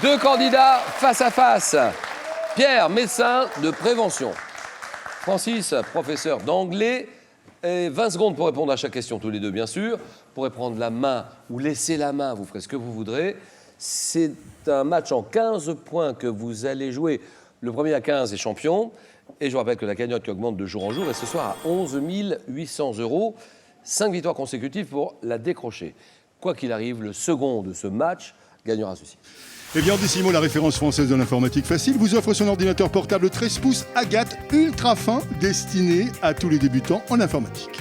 Deux candidats face à face. Pierre, médecin de prévention. Francis, professeur d'anglais. Et 20 secondes pour répondre à chaque question, tous les deux, bien sûr. Vous pourrez prendre la main ou laisser la main, vous ferez ce que vous voudrez. C'est un match en 15 points que vous allez jouer. Le premier à 15 est champion. Et je vous rappelle que la cagnotte qui augmente de jour en jour est ce soir à 11 800 €. 5 victoires consécutives pour la décrocher. Quoi qu'il arrive, le second de ce match gagnera ceci. Eh bien, Décimo, la référence française de l'informatique facile, vous offre son ordinateur portable 13 pouces Agathe ultra fin, destiné à tous les débutants en informatique.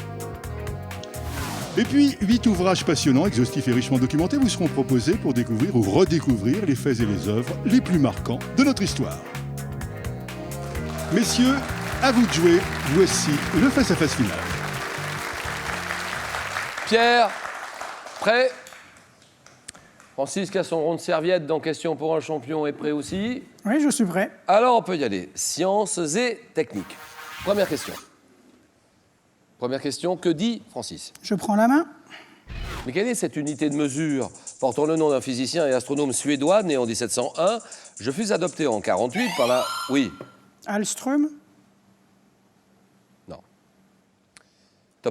Et puis, 8 ouvrages passionnants, exhaustifs et richement documentés vous seront proposés pour découvrir ou redécouvrir les faits et les œuvres les plus marquants de notre histoire. Messieurs, à vous de jouer, voici le face-à-face final. Pierre, prêt? Francis, qui a son rond de serviette dans Question pour un champion, est prêt aussi? Oui, je suis prêt. Alors, on peut y aller. Sciences et techniques. Première question. Première question, que dit Francis? Je prends la main. Mais quelle est cette unité de mesure portant le nom d'un physicien et astronome suédois né en 1701? Je fus adopté en 48 par la... Oui. Alström. Non.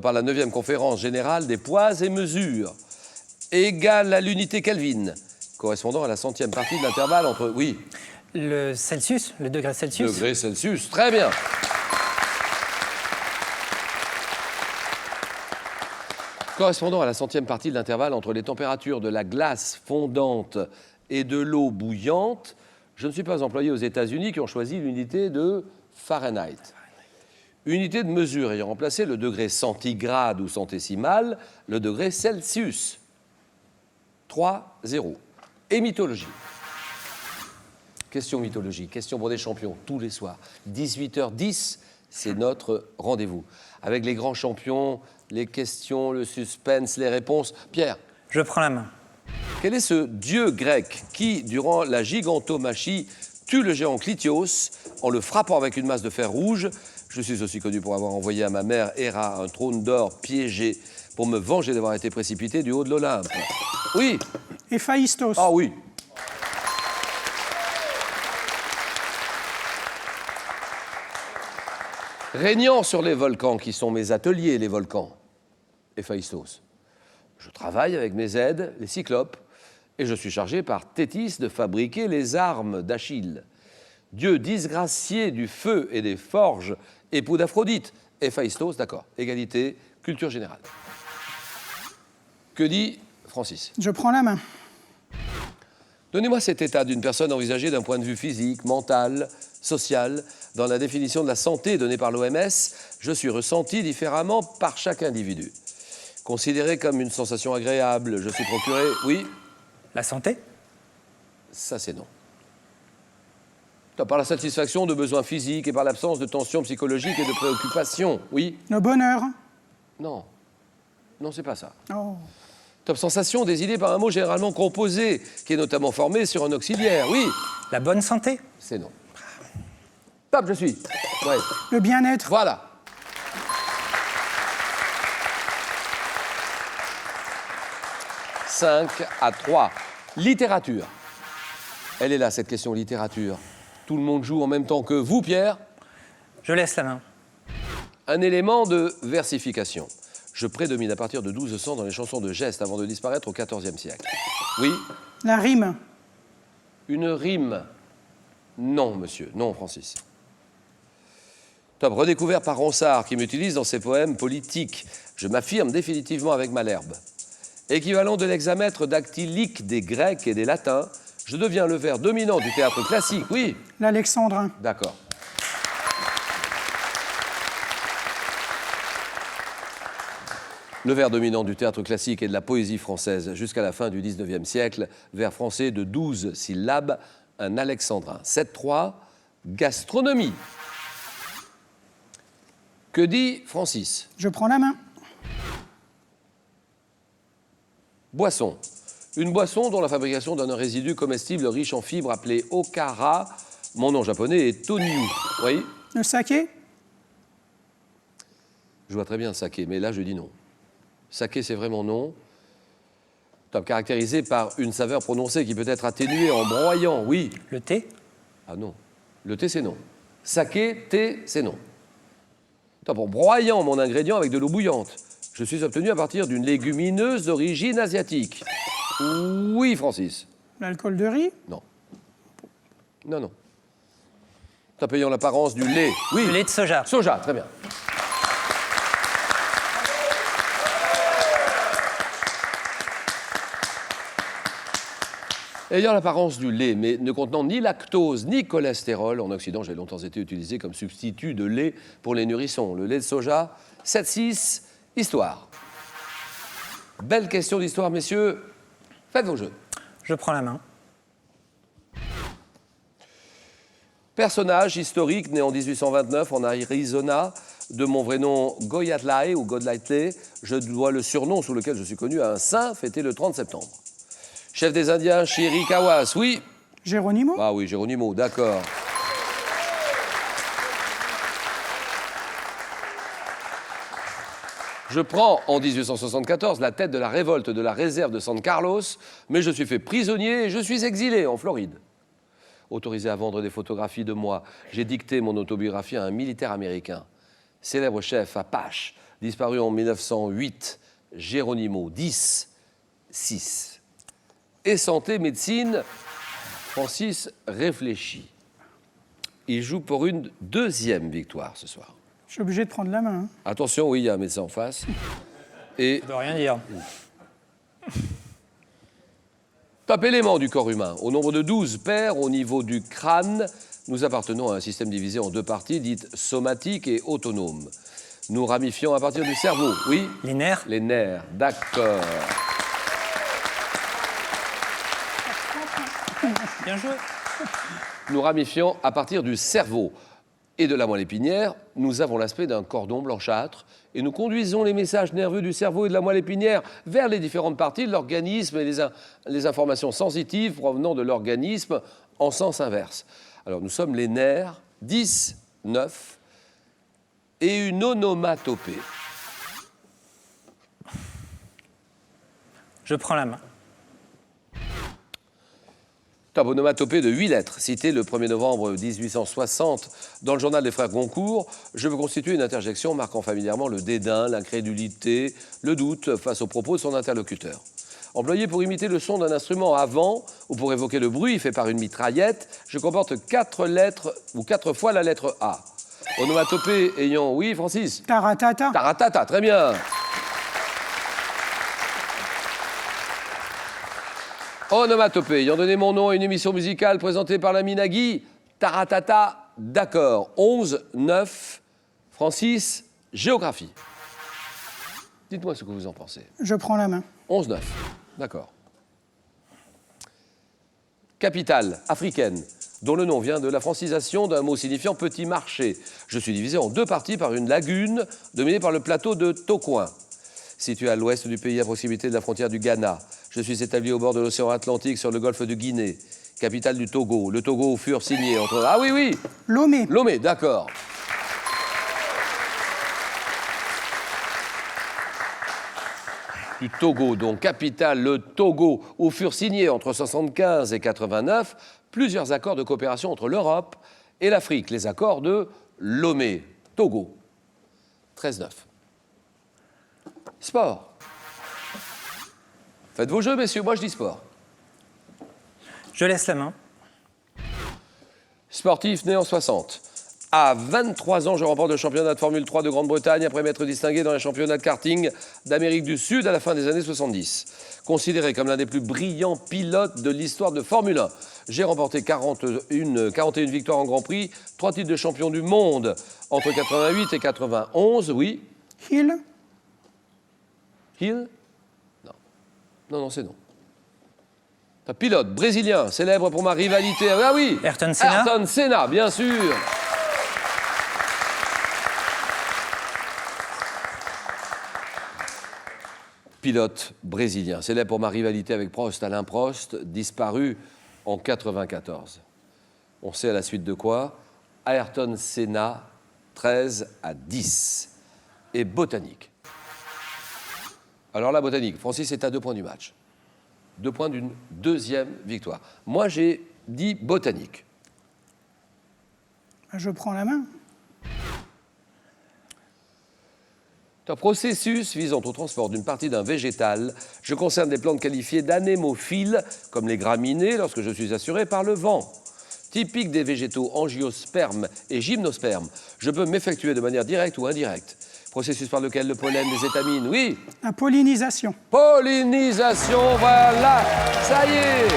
Par la 9e conférence générale des poids et mesures, égale à l'unité Kelvin, correspondant à la centième partie de l'intervalle entre... Oui. Le Celsius, le degré Celsius. Degré Celsius, très bien. Correspondant à la centième partie de l'intervalle entre les températures de la glace fondante et de l'eau bouillante, je ne suis pas employé aux États-Unis qui ont choisi l'unité de Fahrenheit. Unité de mesure ayant remplacé le degré centigrade ou centésimal, le degré Celsius. 3-0. Et mythologie. Question mythologie, question pour des champions tous les soirs. 18h10, c'est notre rendez-vous. Avec les grands champions, les questions, le suspense, les réponses. Pierre. Je prends la main. Quel est ce dieu grec qui, durant la gigantomachie, tue le géant Clytios en le frappant avec une masse de fer rouge? Je suis aussi connu pour avoir envoyé à ma mère Héra un trône d'or piégé pour me venger d'avoir été précipité du haut de l'Olympe. Oui. Héphaïstos. Ah oui. Régnant sur les volcans, qui sont mes ateliers, les volcans, Héphaïstos. Je travaille avec mes aides, les cyclopes, et je suis chargé par Thétis de fabriquer les armes d'Achille. Dieu disgracié du feu et des forges, époux d'Aphrodite. Héphaïstos, d'accord. Égalité, culture générale. Que dit Francis? Je prends la main. Donnez-moi cet état d'une personne envisagée d'un point de vue physique, mental, social. Dans la définition de la santé donnée par l'OMS, je suis ressenti différemment par chaque individu. Considéré comme une sensation agréable, je suis procuré... Oui? La santé? Ça, c'est non. Par la satisfaction de besoins physiques et par l'absence de tensions psychologiques et de préoccupations. Oui? Le bonheur. Non. Non, c'est pas ça. Oh. Top sensation désignée par un mot généralement composé, qui est notamment formé sur un auxiliaire. Oui? La bonne santé? C'est non. Top, je suis. Ouais. Le bien-être. Voilà. « 5-3. Littérature. Elle est là, cette question littérature. Tout le monde joue en même temps que vous, Pierre. Je laisse la main. Un élément de versification. Je prédomine à partir de 1200 dans les chansons de geste avant de disparaître au XIVe siècle. Oui? La rime. Une rime. Non, monsieur. Non, Francis. Top. Redécouvert par Ronsard, qui m'utilise dans ses poèmes politiques. Je m'affirme définitivement avec Malherbe. Équivalent de l'hexamètre dactylique des Grecs et des Latins, je deviens le vers dominant du théâtre classique. Oui? L'alexandrin. D'accord. Le vers dominant du théâtre classique et de la poésie française jusqu'à la fin du XIXe siècle, vers français de 12 syllabes, un alexandrin. 7-3, gastronomie. Que dit Francis? Je prends la main. Boisson. Une boisson dont la fabrication donne un résidu comestible riche en fibres appelé okara. Mon nom japonais est Tonyu. Oui? Le saké. Je vois très bien le saké, mais là je dis non. Saké, c'est vraiment non. Top, caractérisé par une saveur prononcée qui peut être atténuée en broyant, oui. Le thé. Ah non. Le thé, c'est non. Saké, thé, c'est non. Top, en broyant mon ingrédient avec de l'eau bouillante, je suis obtenu à partir d'une légumineuse d'origine asiatique. Oui, Francis. L'alcool de riz. Non. Non, non. Top, ayant l'apparence du lait. Oui. Le lait de soja. Soja, très bien. Ayant l'apparence du lait, mais ne contenant ni lactose ni cholestérol, en Occident, j'ai longtemps été utilisé comme substitut de lait pour les nourrissons. Le lait de soja, 7-6, histoire. Belle question d'histoire, messieurs. Faites vos jeux. Je prends la main. Personnage historique né en 1829 en Arizona, de mon vrai nom Goyatlay ou Godlightley, je dois le surnom sous lequel je suis connu à un saint fêté le 30 septembre. Chef des Indiens, Chiricahua, oui. Geronimo. Ah oui, Geronimo, d'accord. Je prends en 1874 la tête de la révolte de la réserve de San Carlos, mais je suis fait prisonnier et je suis exilé en Floride. Autorisé à vendre des photographies de moi, j'ai dicté mon autobiographie à un militaire américain. Célèbre chef Apache, disparu en 1908, Geronimo, 10-6. Et santé, médecine, Francis réfléchit. Il joue pour une deuxième victoire ce soir. Je suis obligé de prendre la main. Hein. Attention, oui, il y a un médecin en face. Et Ça ne veut rien dire. top élément du corps humain. Au nombre de 12 paires au niveau du crâne, nous appartenons à un système divisé en deux parties, dites somatiques et autonomes. Nous ramifions à partir du cerveau, oui. Les nerfs. Les nerfs, d'accord. Bien joué. Nous ramifions à partir du cerveau et de la moelle épinière. Nous avons l'aspect d'un cordon blanchâtre et nous conduisons les messages nerveux du cerveau et de la moelle épinière vers les différentes parties de l'organisme et les informations sensitives provenant de l'organisme en sens inverse. Alors nous sommes les nerfs, 10, 9, et une onomatopée. Je prends la main. Top, onomatopée de 8 lettres, citée le 1er novembre 1860 dans le journal des frères Goncourt. Je veux constituer une interjection marquant familièrement le dédain, l'incrédulité, le doute face aux propos de son interlocuteur. Employé pour imiter le son d'un instrument avant ou pour évoquer le bruit fait par une mitraillette, je comporte 4 lettres ou 4 fois la lettre A. Onomatopée ayant... Oui, Francis? Taratata. Taratata, très bien. Onomatopée ayant donné mon nom à une émission musicale présentée par la Minagui. Taratata, d'accord. 11, 9. Francis, géographie. Dites-moi ce que vous en pensez. Je prends la main. 11, 9. D'accord. Capitale africaine, dont le nom vient de la francisation d'un mot signifiant petit marché. Je suis divisé en deux parties par une lagune dominée par le plateau de Tocoin. Situé à l'ouest du pays, à proximité de la frontière du Ghana, je suis établi au bord de l'océan Atlantique sur le golfe de Guinée. Capitale du Togo. Le Togo où furent signés entre... Ah oui, oui. Lomé. Lomé, d'accord. Du Togo, donc capitale, le Togo, où furent signés entre 75 et 89 plusieurs accords de coopération entre l'Europe et l'Afrique, les accords de Lomé, Togo. 13-9. Sport. Faites vos jeux, messieurs, moi je dis sport. Je laisse la main. Sportif né en 60. À 23 ans, je remporte le championnat de Formule 3 de Grande-Bretagne après m'être distingué dans les championnats de karting d'Amérique du Sud à la fin des années 70. Considéré comme l'un des plus brillants pilotes de l'histoire de Formule 1, j'ai remporté 41 victoires en Grand Prix, 3 titres de champion du monde entre 88 et 91, oui. Hill. Hill? Non. Non, c'est non. Un pilote brésilien, célèbre pour ma rivalité. Ah oui! Ayrton Senna. Ayrton Senna, bien sûr. Pilote brésilien, célèbre pour ma rivalité avec Prost, Alain Prost, disparu en 94. On sait à la suite de quoi? Ayrton Senna, 13-10. Et botanique. Alors la botanique, Francis est à 2 points du match. 2 points d'une deuxième victoire. Moi, j'ai dit botanique. Je prends la main. Un processus visant au transport d'une partie d'un végétal. Je concerne des plantes qualifiées d'anémophiles, comme les graminées, lorsque je suis assuré par le vent. Typique des végétaux angiospermes et gymnospermes, je peux m'effectuer de manière directe ou indirecte. Processus par lequel le pollen des étamines, oui. La pollinisation. Pollinisation, voilà. Ça y est,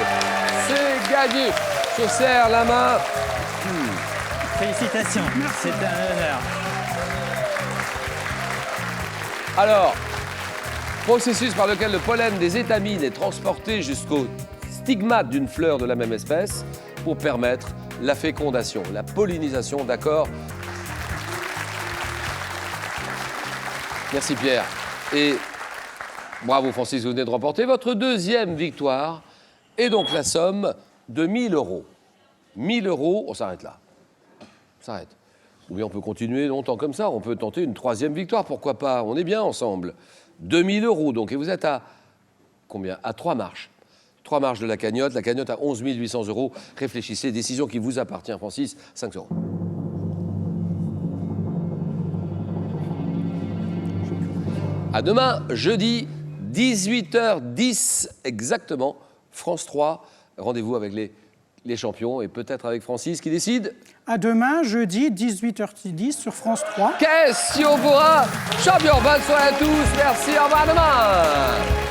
c'est gagné. Je serre la main. Félicitations, c'est un honneur. Alors, processus par lequel le pollen des étamines est transporté jusqu'au stigmate d'une fleur de la même espèce pour permettre la fécondation, la pollinisation, d'accord? Merci Pierre. Et bravo Francis, vous venez de remporter votre deuxième victoire et donc la somme de 1 000 €. 1 000 €, on s'arrête là. On s'arrête. Ou bien on peut continuer longtemps comme ça, on peut tenter une troisième victoire, pourquoi pas? On est bien ensemble. 2 000 € donc, et vous êtes à combien? À 3 marches. 3 marches de la cagnotte à 11 800 €. Réfléchissez, décision qui vous appartient, Francis, 5 €. À demain, jeudi, 18h10 exactement, France 3. Rendez-vous avec les champions et peut-être avec Francis qui décide. À demain, jeudi, 18h10 sur France 3. Question pour un champion. Bonne soirée à tous. Merci. Au revoir demain.